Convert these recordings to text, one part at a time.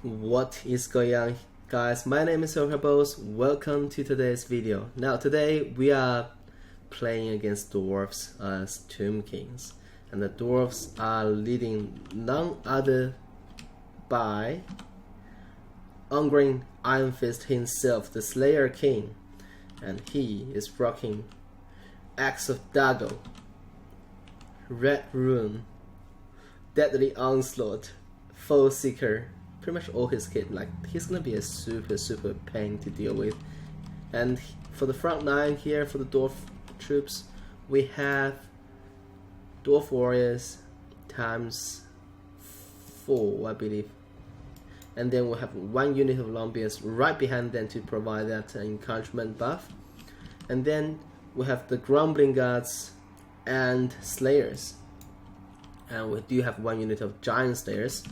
What is going on, guys? My name is Orokaboss. Welcome to today's video. Now today we are playing against dwarfs as Tomb Kings, and the dwarfs are leading none other by Ungrim Iron Fist himself, the Slayer King, and he is rocking Axe of Dago, Red Rune, Deadly Onslaught, Foe Seeker. Pretty much all his kit. Like, he's gonna be a super pain to deal with. And for the front line here, for the dwarf troops, we have dwarf warriors times 4, I believe, and then we'll have 1 unit of longbeards right behind them to provide that encouragement buff. And then we have the grumbling guards and slayers, and we do have 1 unit of giant slayers.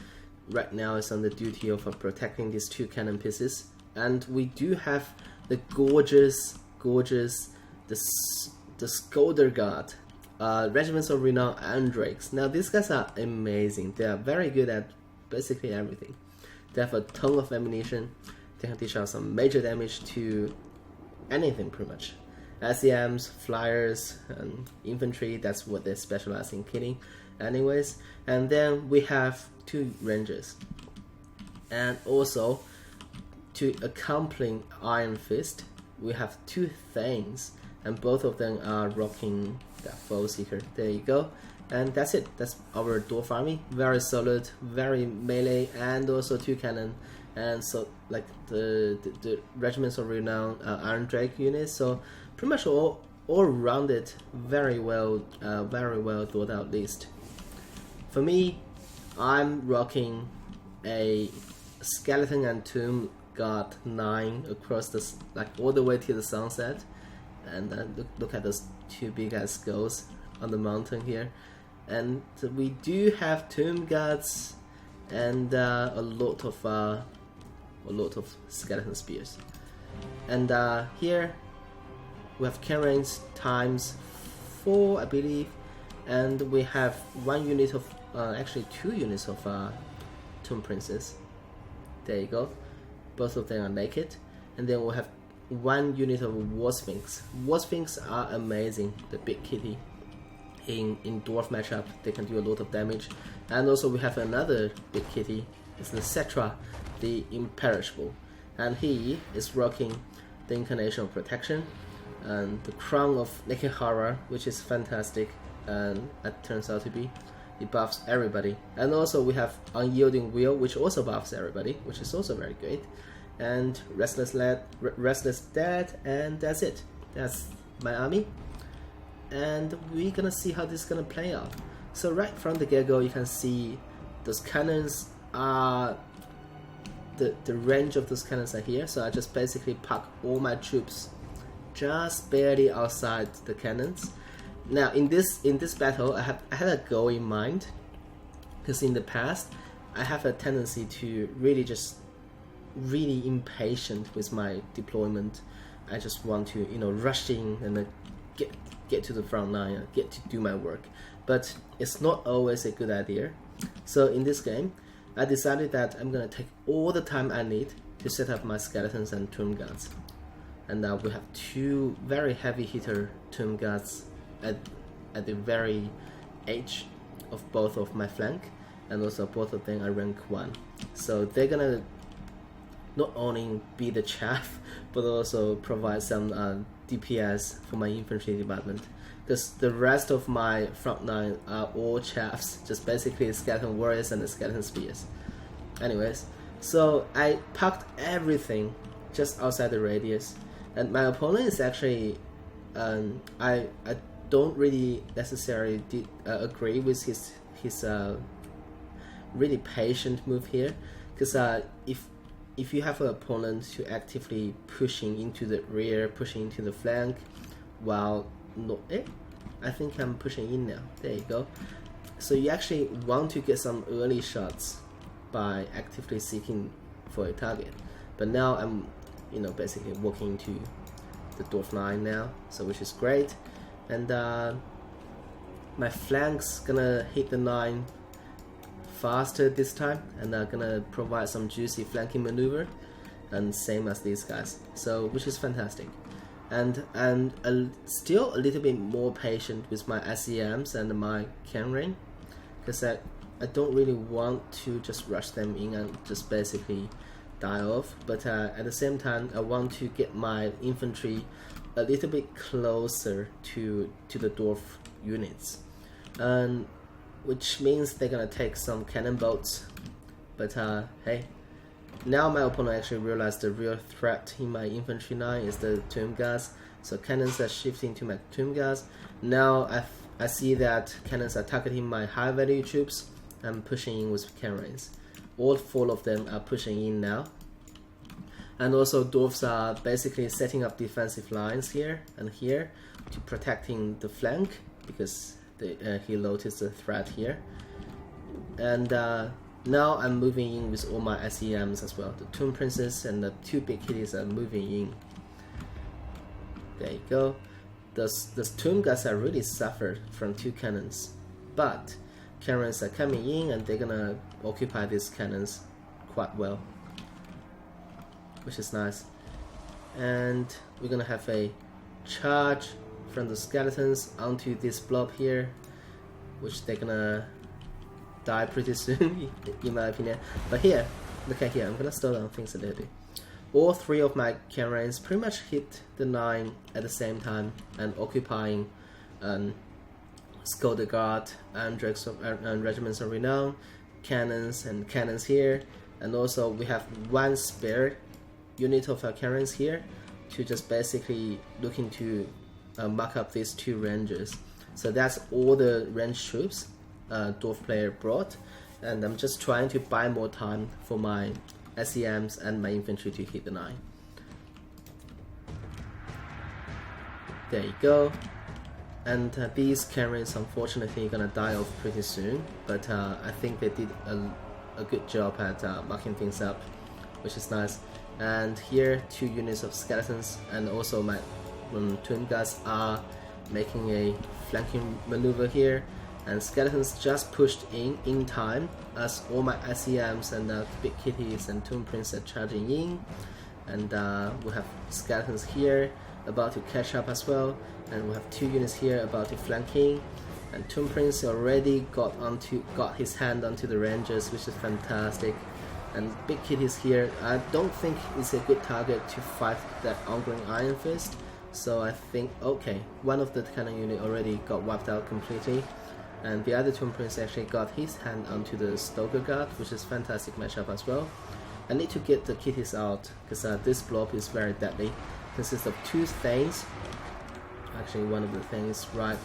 Right now is on the duty of protecting these 2 cannon pieces, and we do have the gorgeous the Scolder Guard, regiments of renown and drakes. Now these guys are amazing. They are very good at basically everything. They have a ton of ammunition. They can dish out some major damage to anything pretty much. SEMs, flyers, and infantry. That's what they specialize in killing anyways. And then we have 2 rangers, and also to accompany Iron Fist we have 2 things, and both of them are rocking that Foe Seeker. There you go, and that's it. That's our dwarf army. Very solid, very melee, and also 2 cannon, and so like the regiments of renown Iron Drake units. So pretty much all rounded, very well thought out list. For me, I'm rocking a Skeleton and Tomb Guard 9 across the, like, all the way to the sunset, and look at those 2 big ass skulls on the mountain here. And we do have Tomb Guards and a lot of skeleton spears. And here we have Karens times 4, I believe, and we have 1 unit of actually 2 units of Tomb Princes. There you go. Both of them are naked. And then we'll have 1 unit of War Sphinx. War Sphinx are amazing. The big kitty in dwarf matchup, they can do a lot of damage. And also we have another big kitty. It's the Cetra, the Imperishable, and he is rocking the Incarnation of Protection and the Crown of Naked Horror, which is fantastic, and it turns out to be. It buffs everybody. And also we have Unyielding Will, which also buffs everybody, which is also very great. And Restless Dead, and that's it. That's my army. And we're gonna see how this is gonna play out. So right from the get-go, you can see those cannons are the range of those cannons are here. So I just basically park all my troops just barely outside the cannons. Now in this battle, I had a goal in mind, because in the past I have a tendency to really impatient with my deployment. I just want to rush in and get to the front line, get to do my work. But it's not always a good idea. So in this game, I decided that I'm gonna take all the time I need to set up my skeletons and tomb guards. And now we have 2 very heavy hitter tomb guards at the very edge of both of my flank, and also both of them are rank 1. So they're gonna not only be the chaff, but also provide some DPS for my infantry department, because the rest of my front line are all chaffs, just basically skeleton warriors and the skeleton spears. Anyways, so I parked everything just outside the radius, and my opponent is actually I don't really necessarily agree with his really patient move here, because if you have an opponent who actively pushing into the rear, pushing into the flank, while I think I'm pushing in now. There you go. So you actually want to get some early shots by actively seeking for a target. But now I'm basically walking into the dwarf line now, so which is great. And my flank's gonna hit the 9 faster this time, and are gonna provide some juicy flanking maneuver, and same as these guys. So which is fantastic, and still a little bit more patient with my SEMs and my cannon, because I don't really want to just rush them in and just basically die off, but at the same time I want to get my infantry a little bit closer to the dwarf units, and which means they're gonna take some cannon bolts. But hey, now my opponent actually realized the real threat in my infantry line is the tomb guards, so cannons are shifting to my tomb guards. Now I see that cannons are targeting my high value troops and pushing in with cannons. All 4 of them are pushing in now, and also dwarfs are basically setting up defensive lines here and here to protecting the flank, because he noticed the threat here. And now I'm moving in with all my SEMs as well. The Tomb Princess and the 2 big kitties are moving in. There you go. The tomb guards are really suffered from 2 cannons, but cannons are coming in and they're gonna occupy these cannons quite well, which is nice. And we're gonna have a charge from the skeletons onto this blob here, which they're gonna die pretty soon in my opinion. But here, look at here, I'm gonna slow down things a little bit. All 3 of my cannons pretty much hit the line at the same time and occupying Skulder Guard and Regiments of Renown, cannons and cannons here, and also we have 1 spare unit of our cannons here to just basically looking to mark up these 2 rangers. So that's all the range troops dwarf player brought, and I'm just trying to buy more time for my SEMs and my infantry to hit the line. There you go. And these cannons unfortunately gonna die off pretty soon, but I think they did a good job at marking things up, which is nice. And here 2 units of skeletons and also my tomb guards are making a flanking maneuver here, and skeletons just pushed in time as all my SEMs and big kitties and tomb prince are charging in, and we have skeletons here about to catch up as well, and we have 2 units here about to flanking, and tomb prince already got his hand onto the rangers, which is fantastic. And big kitties here, I don't think it's a good target to fight that ongoing Iron Fist, so I think okay, one of the cannon unit already got wiped out completely, and the other tomb prince actually got his hand onto the Skulder Guard, which is fantastic matchup as well. I need to get the kitties out because this blob is very deadly. Consists of 2 things. Actually, one of the things right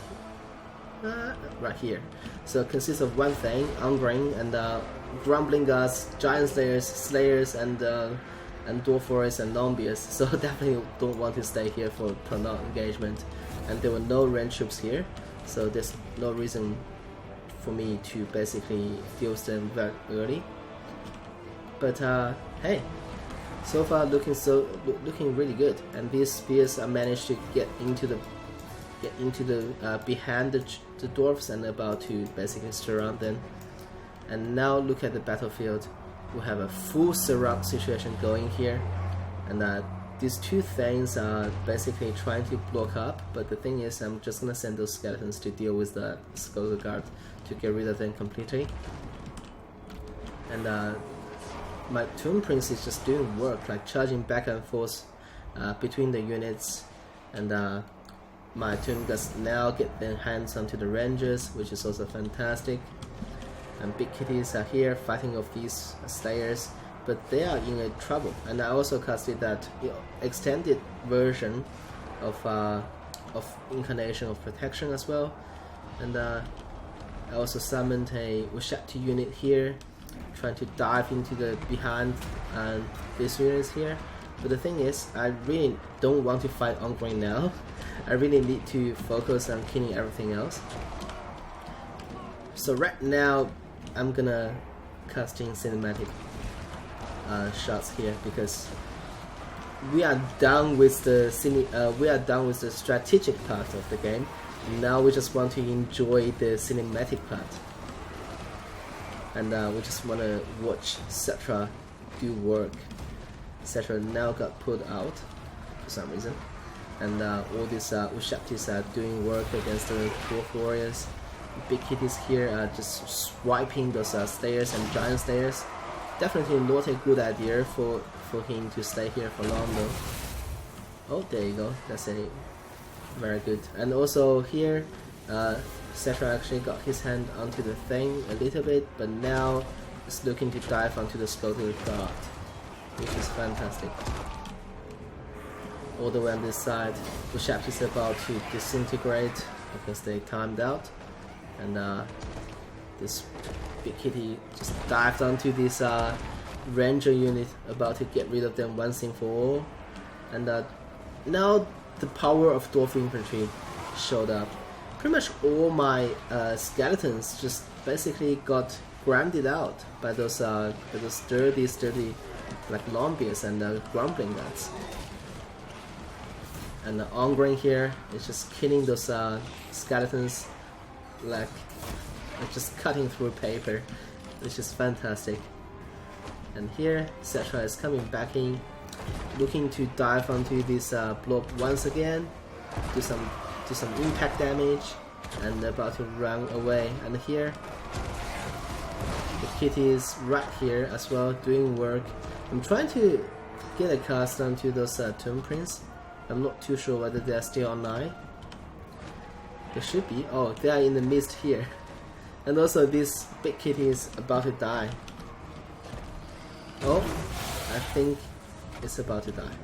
here. So it consists of 1 thing, Ungring, and Grumbling Guards, Giant Slayers, and Dwarf Forest and Nombius. So definitely don't want to stay here for prolonged engagement. And there were no range troops here, so there's no reason for me to basically fuse them very early. But hey, so far looking really good, and these spears are managed to get into the behind the dwarfs and about to basically surround them. And now look at the battlefield. We have a full surround situation going here, and these 2 things are basically trying to block up, but the thing is I'm just gonna send those skeletons to deal with the Skulder Guard to get rid of them completely. And my Tomb Prince is just doing work, like charging back and forth between the units, and my Tomb Guards now get their hands onto the Rangers, which is also fantastic. And big kitties are here fighting off these Slayers, but they are in trouble. And I also casted that extended version of Incarnation of Protection as well, and I also summoned a Ushakti unit here, trying to dive into the behind these units here. But the thing is, I really don't want to fight ongoing now. I really need to focus on killing everything else. So right now I'm gonna casting cinematic shots here, because we are done with the strategic part of the game. Now we just want to enjoy the cinematic part. and we just want to watch Cetra do work. Cetra now got put out for some reason, and all these Ushaptis are doing work against the Dwarf warriors. Big kitties here are just swiping those stairs and giant stairs. Definitely not a good idea for him to stay here for long though. Oh, there you go. That's a very good. And also here, Cetra actually got his hand onto the thing a little bit, but now is looking to dive onto the Sculpted God, which is fantastic. All the way on this side, the shaft is about to disintegrate because they timed out, and this big kitty just dived onto this ranger unit, about to get rid of them once and for all. And now the power of Dwarf infantry showed up. Pretty much all my skeletons just basically got grounded out by those sturdy like lombias and grumbling guns. And the on-grain here is just killing those skeletons like it's just cutting through paper, which is fantastic. And here Cetra is coming back in, looking to dive onto this blob once again, do some impact damage, and about to run away. And here the kitty is right here as well, doing work. I'm trying to get a cast onto those tomb prints. I'm not too sure whether they are still online. They should be. Oh, they are in the mist here. And also this big kitty is about to die. Oh, I think it's about to die.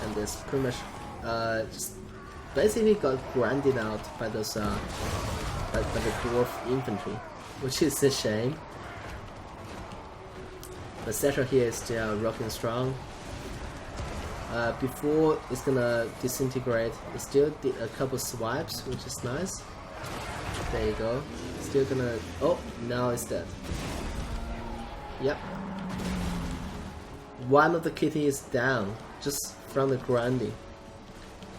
And this pretty much just basically got grounded out by those by the Dwarf infantry, which is a shame. But Cetra here is still rocking strong. Before it's gonna disintegrate, it still did a couple swipes, which is nice. There you go. Still gonna. Oh, now it's dead. Yep. One of the kitty is down just from the grounding.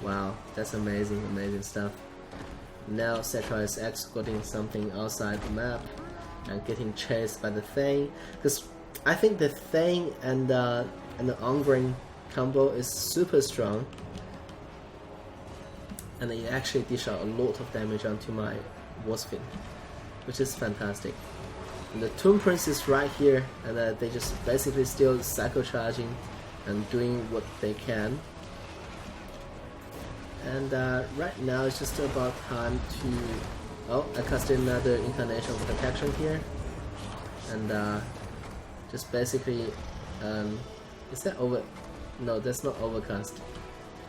Wow, that's amazing, amazing stuff. Now Cetra is escorting something outside the map and getting chased by the Thing, because I think the Thing and the on-grain combo is super strong, and it actually dish out a lot of damage onto my Waspin, which is fantastic. And the Tomb Prince is right here, and they just basically still cycle charging and doing what they can. And right now it's just about time to... Oh, I casted another incarnation of protection here, and just basically is that over? No, that's not overcast.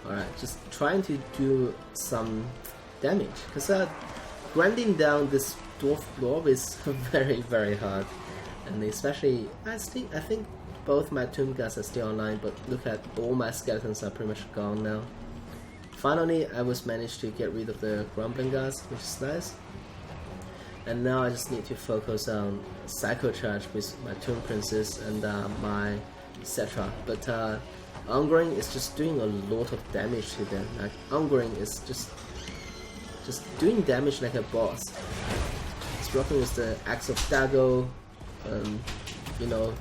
Alright, just trying to do some damage, because grinding down this dwarf blob is very, very hard. And especially, I think both my tomb guards are still online, but look at all my skeletons are pretty much gone now. Finally, I was managed to get rid of the grumbling guards, which is nice. And now I just need to focus on Psycho Charge with my Tomb Princess and my Cetra. But on-grain is just doing a lot of damage to them. Like on-grain is just doing damage like a boss. It's rocking with the Axe of Dago, you know,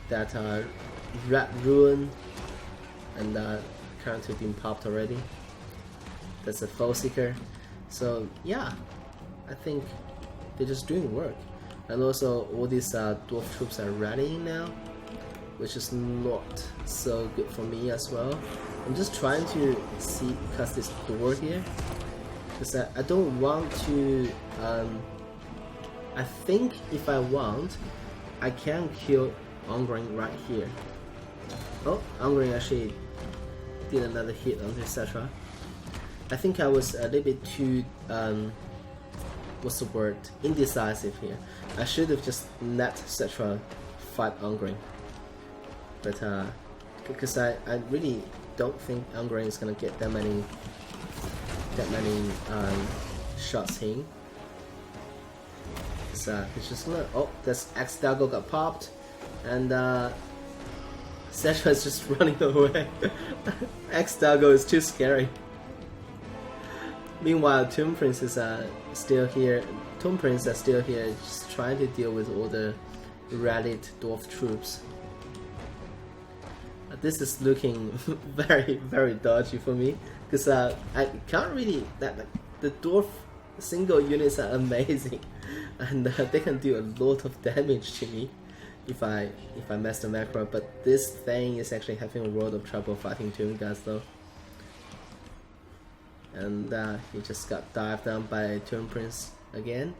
that Rat Ruin, and currently being popped already. That's a Foe Seeker. So yeah, I think they're just doing work. And also all these dwarf troops are rallying now, which is not so good for me as well. I'm just trying to cast this door here, because I don't want to... I think if I want, I can kill on-grain right here. Oh, on-grain actually did another hit onto Cetra. I think I was a little bit too, what's the word, indecisive here. I should have just let Cetra fight on-grain. But because I really don't think on-grain is gonna get that many shots in. So it's just gonna... Oh, this Axe Dago got popped, and Cetra is just running away. Axe Dago is too scary. Meanwhile, Tomb Prince is still here. Tomb Prince are still here, just trying to deal with all the rallied dwarf troops. This is looking very, very dodgy for me, because I can't really. The dwarf single units are amazing, and they can do a lot of damage to me if I mess the macro. But this thing is actually having a world of trouble fighting Tomb guys though. And he just got dived down by Tomb Prince again.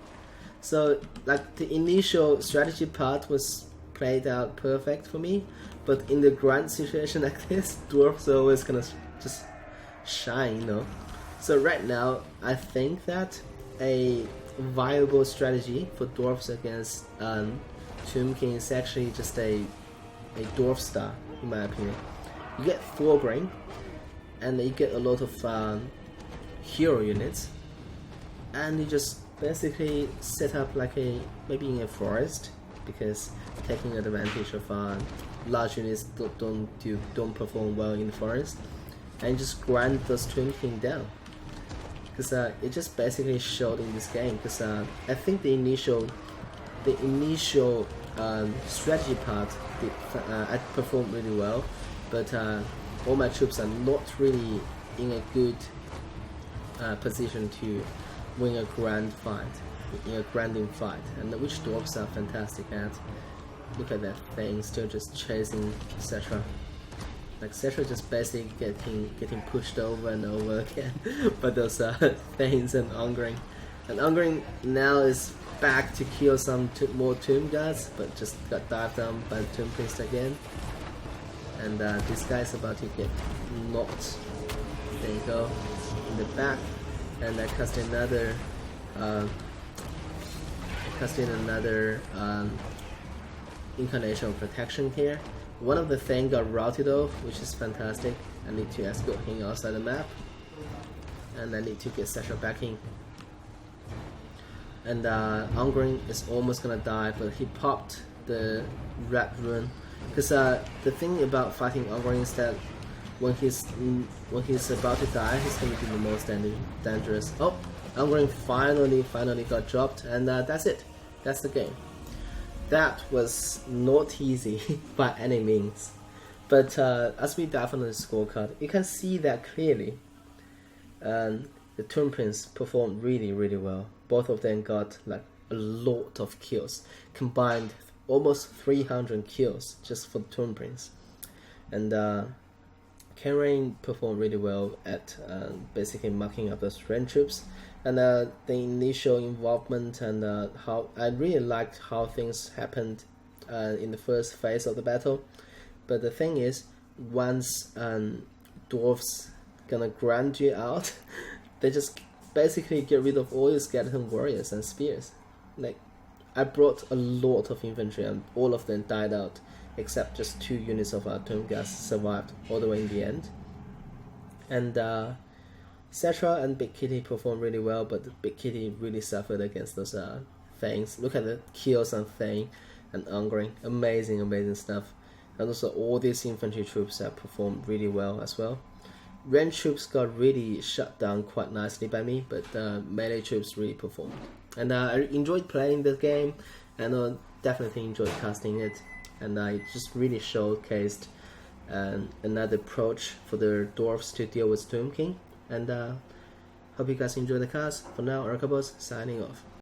So like the initial strategy part was played out perfect for me, but in the grand situation like this, dwarves are always gonna just shine, you know. So right now, I think that a viable strategy for dwarves against Tomb King is actually just a dwarf star, in my opinion. You get 4 brain, and you get a lot of hero units, and you just basically set up like maybe in a forest, because taking advantage of large units don't perform well in the forest, and just grind those Tomb King down. Because it just basically showed in this game. Because I think the initial strategy part I performed really well, but all my troops are not really in a good position to win a grand fight, in a grinding fight, and which dwarves are fantastic at. Look at that thing, still just chasing Cetra. Like Cetra just basically getting pushed over and over again by those things and Ongring. And Ongring now is back to kill some more Tomb guys, but just got dived down by the Tomb Priest again. And this guy's about to get knocked. There you go, in the back. And I cast another incarnation of protection here. One of the things got routed off, which is fantastic. I need to escort him outside the map, and I need to get Sasha back in. And Ongring is almost gonna die, but he popped the red rune. Because the thing about fighting Ongring is that when he's about to die, he's gonna be the most dangerous. Oh, Ongring finally got dropped, and that's it. That's the game. That was not easy by any means, but as we dive into the scorecard, you can see that clearly. The Tomb Prince performed really well. Both of them got like a lot of kills, combined almost 300 kills just for the Tomb Prince. And Kenrain performed really well at basically marking up those range troops. And the initial involvement, and how I really liked how things happened in the first phase of the battle. But the thing is, once dwarves gonna grind you out, they just basically get rid of all your skeleton warriors and spears. Like, I brought a lot of infantry, and all of them died out, except just 2 units of our Tomb guys survived all the way in the end. And Cetra and Big Kitty performed really well, but the Big Kitty really suffered against those things. Look at the kills on Thane and Ongring. Amazing stuff. And also all these infantry troops have performed really well as well. Range troops got really shut down quite nicely by me, but melee troops really performed. And I enjoyed playing the game, and definitely enjoyed casting it. And I just really showcased another approach for the dwarves to deal with Tomb King. And hope you guys enjoy the cast. For now, Orokaboss signing off.